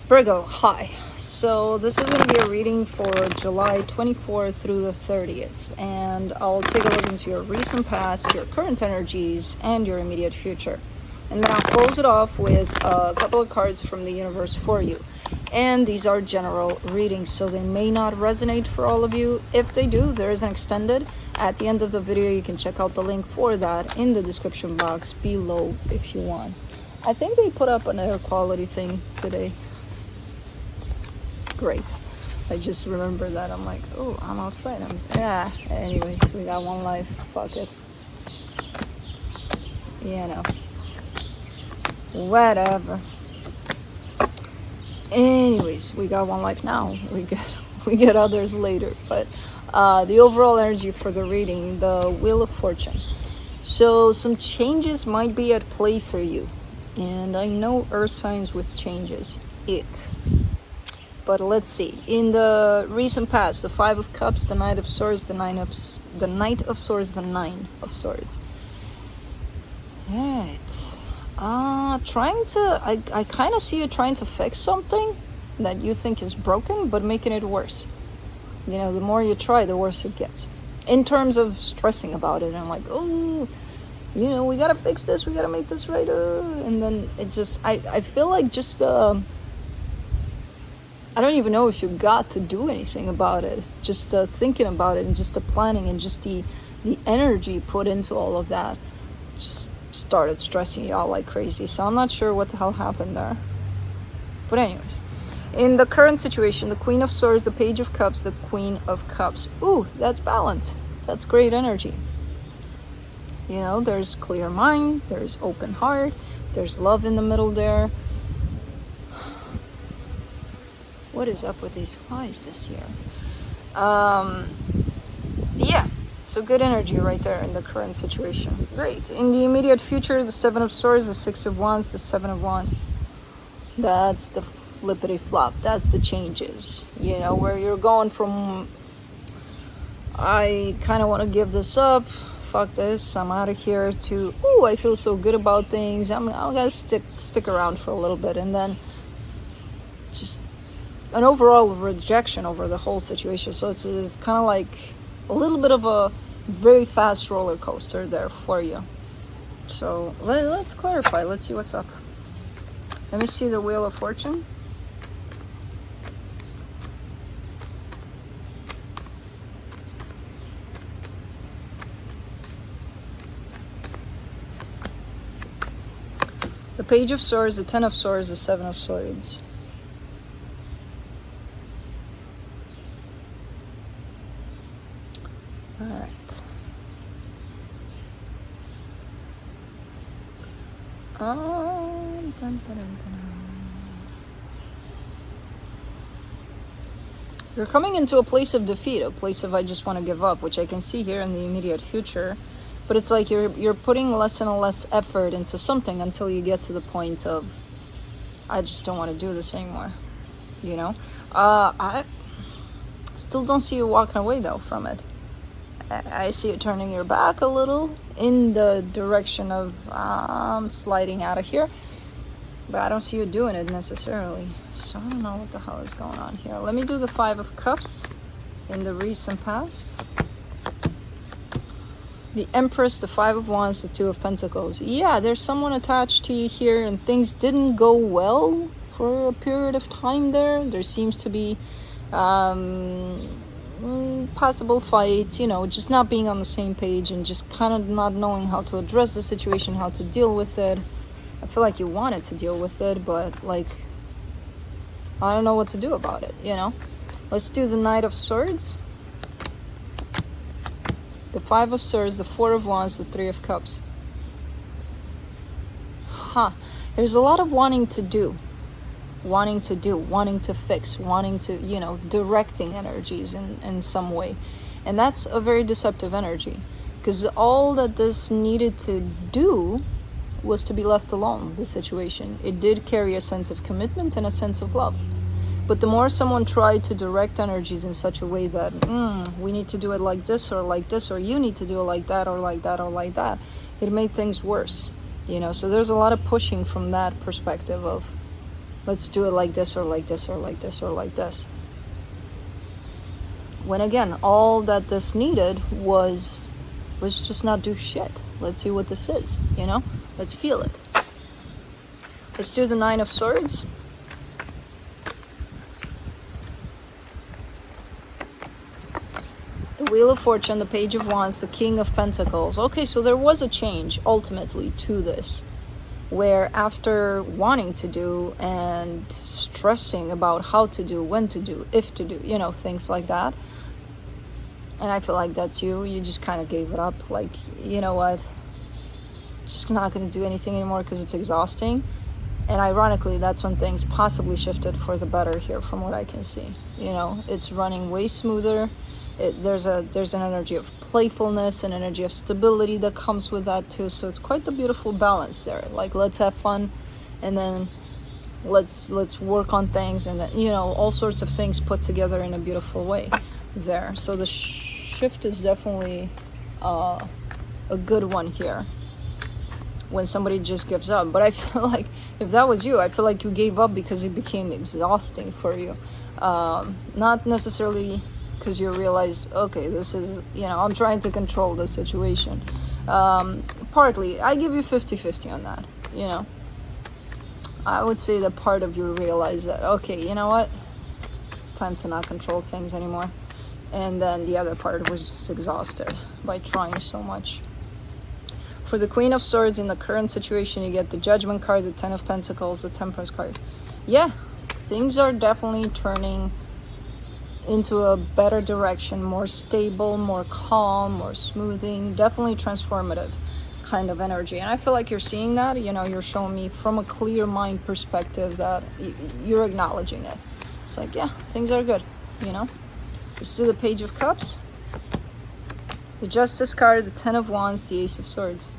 Virgo, hi. So this is going to be a reading for July 24th through the 30th, and I'll take a look into your recent past, your current energies, and your immediate future. And then I'll close it off with a couple of cards from the universe for you. And these are general readings, so they may not resonate for all of you. If they do, there is an extended. At the end of the video, you can check out the link for that in the description box below if you want. I think they put up an air quality thing today. Great. I just remember that. I'm like, oh, I'm outside. Anyways, we got one life. Fuck it. Whatever. Anyways, we got one life now. We get others later. But the overall energy for the reading, the Wheel of Fortune. So some changes might be at play for you. And I know earth signs with changes. Ick. But let's see. In the recent past, the Five of Cups, the Knight of Swords, the Knight of Swords, the Nine of Swords. Alright. I kind of see you trying to fix something that you think is broken, but making it worse. You know, the more you try, the worse it gets. In terms of stressing about it, and like, oh, you know, we gotta fix this, we gotta make this right. And then it just, I feel like just, I don't even know if you got to do anything about it. Just thinking about it and just the planning and just the energy put into all of that just started stressing you out like crazy. So I'm not sure what the hell happened there. But anyways, in the current situation, the Queen of Swords, the Page of Cups, the Queen of Cups. Ooh, that's balance. That's great energy. You know, there's clear mind, there's open heart, there's love in the middle there. What is up with these flies this year? Yeah, so good energy right there in the current situation. Great. In the immediate future, the Seven of Swords, the Six of Wands, the Seven of Wands. That's the flippity flop. That's the changes. You know, where you're going from, I kind of want to give this up. Fuck this. I'm out of here. To, ooh, I feel so good about things. I'm gonna stick around for a little bit, and then just an overall rejection over the whole situation. So it's kind of like a little bit of a very fast roller coaster there for you. So let's clarify. Let's see what's up. Let me see the Wheel of Fortune. The Page of Swords, the Ten of Swords, the Seven of Swords. All right. Dun, dun, dun, dun. You're coming into a place of defeat, a place of I just want to give up, which I can see here in the immediate future. But it's like you're putting less and less effort into something until you get to the point of I just don't want to do this anymore. You know? I still don't see you walking away though from it. I see you turning your back a little in the direction of sliding out of here. But I don't see you doing it necessarily. So I don't know what the hell is going on here. Let me do the Five of Cups in the recent past. The Empress, the Five of Wands, the Two of Pentacles. Yeah, there's someone attached to you here and things didn't go well for a period of time there. There seems to be possible fights, you know, just not being on the same page and just kind of not knowing how to address the situation, how to deal with it. I feel like you wanted to deal with it, but like, I don't know what to do about it, you know? Let's do the Knight of Swords. The Five of Swords, the Four of Wands, the Three of Cups. There's a lot of wanting to fix, wanting to, you know, directing energies in some way. And that's a very deceptive energy. Because all that this needed to do was to be left alone, the situation. It did carry a sense of commitment and a sense of love. But the more someone tried to direct energies in such a way that, we need to do it like this, or you need to do it like that, or like that, or like that, it made things worse. You know, so there's a lot of pushing from that perspective of, let's do it like this or like this or like this or like this. When again, all that this needed was, let's just not do shit. Let's see what this is, you know? Let's feel it. Let's do the Nine of Swords. The Wheel of Fortune, the Page of Wands, the King of Pentacles. Okay, so there was a change ultimately to this, where after wanting to do and stressing about how to do, when to do, if to do, you know, things like that. And I feel like that's you. You just kind of gave it up. Like, you know what? Just not going to do anything anymore because it's exhausting. And ironically, that's when things possibly shifted for the better here from what I can see. You know, it's running way smoother. There's an energy of playfulness, an energy of stability that comes with that too. So it's quite the beautiful balance there. Like, let's have fun, and then let's work on things, and then, you know, all sorts of things put together in a beautiful way there. So the shift is definitely a good one here. When somebody just gives up. But I feel like if that was you, I feel like you gave up because it became exhausting for you. Not necessarily because you realize, okay, this is, you know, I'm trying to control the situation. Partly, I give you 50-50 on that, you know. I would say that part of you realized that, okay, you know what? Time to not control things anymore. And then the other part was just exhausted by trying so much. For the Queen of Swords, in the current situation, you get the Judgment card, the Ten of Pentacles, the Temperance card. Yeah, things are definitely turning into a better direction, more stable, more calm, more smoothing, definitely transformative kind of energy. And I feel like you're seeing that, you know, you're showing me from a clear mind perspective that you're acknowledging it. It's like, yeah, things are good, you know. Let's do the Page of Cups. The Justice card, the Ten of Wands, the Ace of Swords.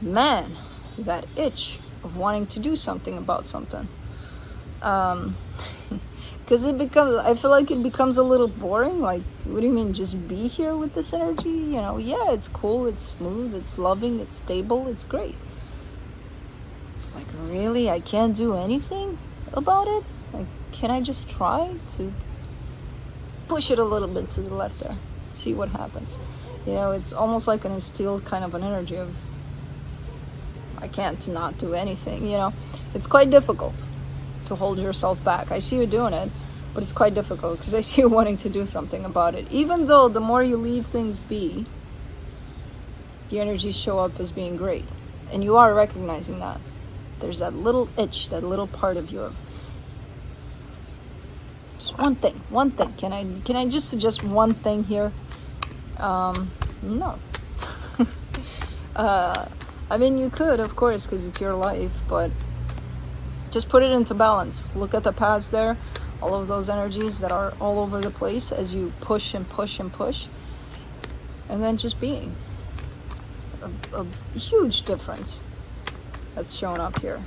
Man, that itch of wanting to do something about something. Because I feel like it becomes a little boring. Like, what do you mean, just be here with this energy? You know, yeah, it's cool, it's smooth, it's loving, it's stable, it's great. Like, really? I can't do anything about it? Like, can I just try to push it a little bit to the left there? See what happens. You know, it's almost like an instilled kind of an energy of, I can't not do anything, you know. It's quite difficult to hold yourself back. I see you doing it, but it's quite difficult because I see you wanting to do something about it. Even though the more you leave things be, the energies show up as being great. And you are recognizing that. There's that little itch, that little part of you of, just one thing. Can I just suggest one thing here? No. I mean, you could, of course, because it's your life, but just put it into balance. Look at the paths there, all of those energies that are all over the place as you push and push and push, and then just being a huge difference that's shown up here.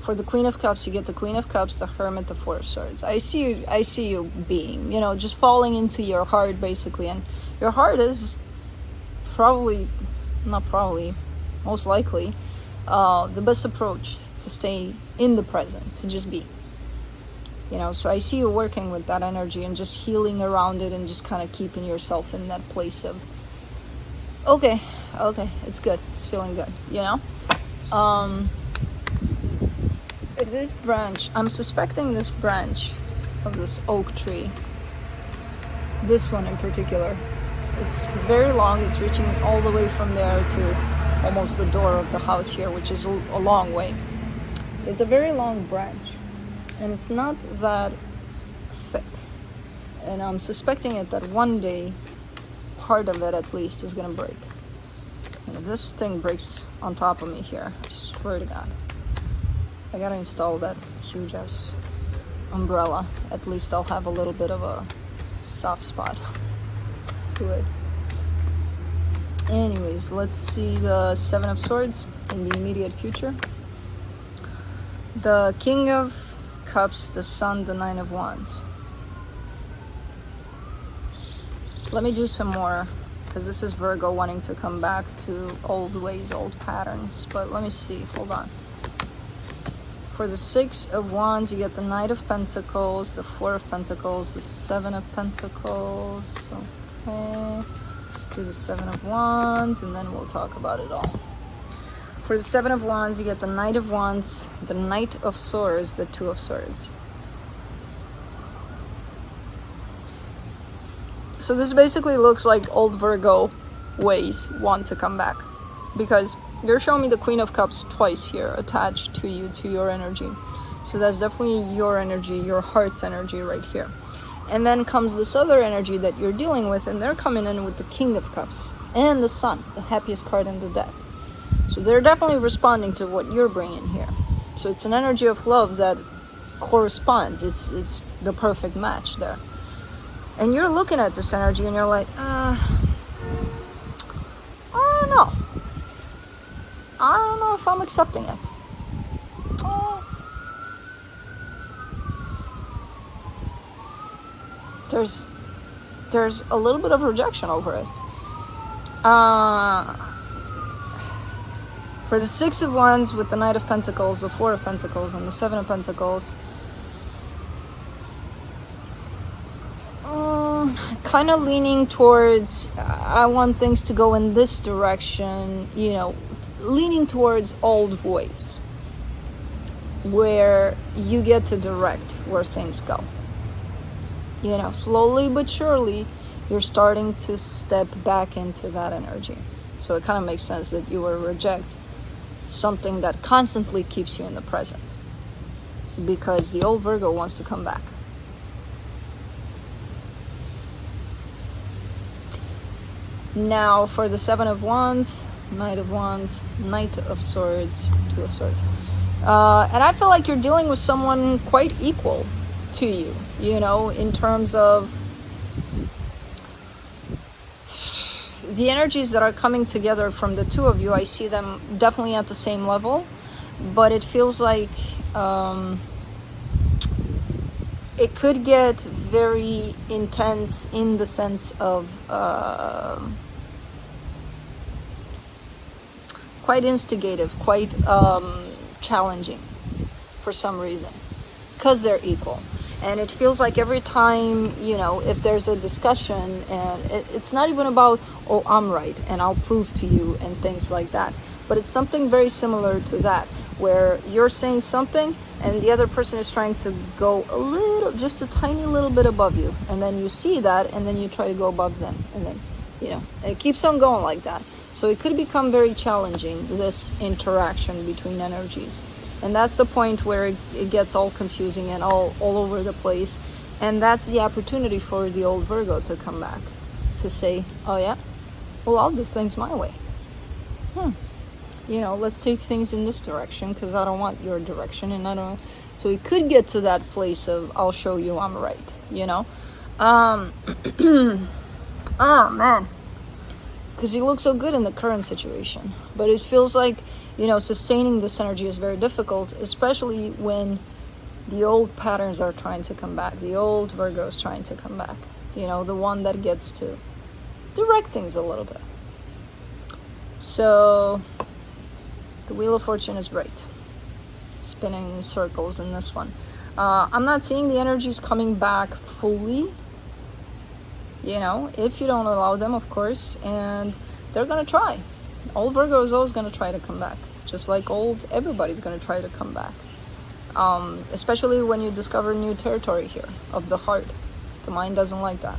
For the Queen of Cups, you get the Queen of Cups, the Hermit, the Four of Swords. I see you being, you know, just falling into your heart, basically. And your heart is most likely, the best approach to stay in the present, to just be. You know, so I see you working with that energy and just healing around it and just kind of keeping yourself in that place of, okay, it's good. It's feeling good, you know? This branch, I'm suspecting this branch of this oak tree, this one in particular, it's very long. It's reaching all the way from there to almost the door of the house here, which is a long way. So it's a very long branch, and it's not that thick. And I'm suspecting it that one day, part of it at least is gonna break. And if this thing breaks on top of me here, I swear to God, I gotta install that huge ass umbrella. At least I'll have a little bit of a soft spot to it. Anyways, let's see the Seven of Swords in the immediate future. The King of Cups, the Sun, the Nine of Wands. Let me do some more, because this is Virgo wanting to come back to old ways, old patterns. But let me see, hold on. For the Six of Wands, you get the Knight of Pentacles, the Four of Pentacles, the Seven of Pentacles. Okay, let's do the Seven of Wands, and then we'll talk about it all. For the Seven of Wands, you get the Knight of Wands, the Knight of Swords, the Two of Swords. So this basically looks like old Virgo ways want to come back, because you're showing me the Queen of Cups twice here attached to you, to your energy. So that's definitely your energy, your heart's energy right here. And then comes this other energy that you're dealing with, and they're coming in with the King of Cups and the Sun, the happiest card in the deck. So they're definitely responding to what you're bringing here. So it's an energy of love that corresponds. It's the perfect match there. And you're looking at this energy and you're like, I don't know. I don't know if I'm accepting it. There's a little bit of rejection over it. For the Six of Wands with the Knight of Pentacles, the Four of Pentacles, and the Seven of Pentacles, kind of leaning towards, I want things to go in this direction, you know, leaning towards old ways, where you get to direct where things go. You know, slowly but surely, you're starting to step back into that energy. So it kind of makes sense that you will reject something that constantly keeps you in the present, because the old Virgo wants to come back. Now for the Seven of Wands, Knight of Wands, Knight of Swords, Two of Swords. And I feel like you're dealing with someone quite equal to you, you know, in terms of the energies that are coming together from the two of you. I see them definitely at the same level, but it feels like it could get very intense in the sense of quite instigative, quite challenging for some reason, because they're equal. And it feels like every time, you know, if there's a discussion, and it's not even about, oh, I'm right and I'll prove to you and things like that, but it's something very similar to that, where you're saying something and the other person is trying to go a little, just a tiny little bit above you, and then you see that and then you try to go above them, and then, you know, and it keeps on going like that. So it could become very challenging, this interaction between energies. And that's the point where it gets all confusing and all over the place. And that's the opportunity for the old Virgo to come back, to say, oh yeah, well, I'll do things my way. You know, let's take things in this direction, because I don't want your direction, and I don't. So it could get to that place of, I'll show you I'm right, you know. Oh man, because you look so good in the current situation, but it feels like, you know, sustaining this energy is very difficult, especially when the old patterns are trying to come back, the old Virgo is trying to come back, you know, the one that gets to direct things a little bit. So the Wheel of Fortune is right, spinning in circles in this one. I'm not seeing the energies coming back fully, you know, if you don't allow them, of course, and they're gonna try. Old Virgo is always gonna try to come back, just like old, everybody's gonna try to come back. Especially when you discover new territory here of the heart. The mind doesn't like that.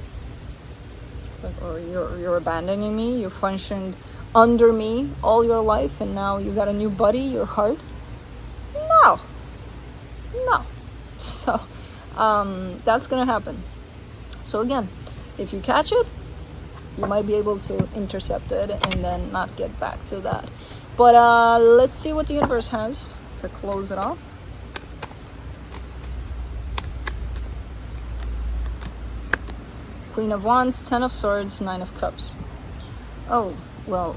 It's like, oh, you're abandoning me, you functioned under me all your life, and now you got a new buddy, your heart. No. So that's gonna happen. So again, if you catch it, you might be able to intercept it and then not get back to that. But let's see what the universe has to close it off. Queen of Wands, Ten of Swords, Nine of Cups. Oh, well,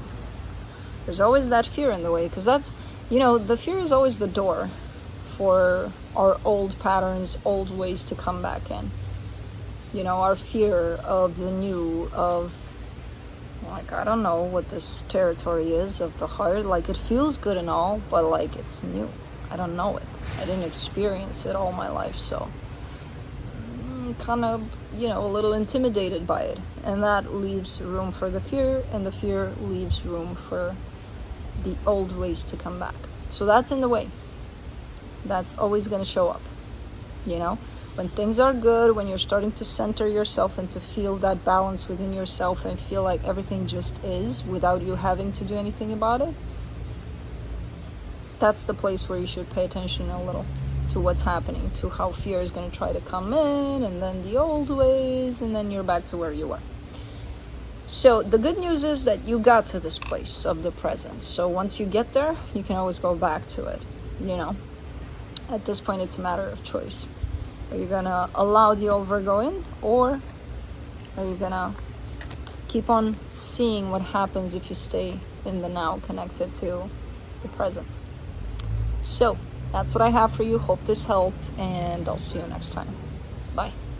there's always that fear in the way, because that's, you know, the fear is always the door for our old patterns, old ways to come back in. You know, our fear of the new, of, like, I don't know what this territory is of the heart. Like, it feels good and all, but like, it's new. I don't know it. I didn't experience it all my life, so I'm kind of, a little intimidated by it. And that leaves room for the fear, and the fear leaves room for the old ways to come back. So that's in the way. That's always going to show up, When things are good, when you're starting to center yourself and to feel that balance within yourself and feel like everything just is without you having to do anything about it, that's the place where you should pay attention a little to what's happening, to how fear is going to try to come in, and then the old ways, and then you're back to where you were. So the good news is that you got to this place of the present. So once you get there, you can always go back to it, At this point, it's a matter of choice. Are you going to allow the old Virgo in, or are you going to keep on seeing what happens if you stay in the now, connected to the present? So that's what I have for you. Hope this helped, and I'll see you next time. Bye.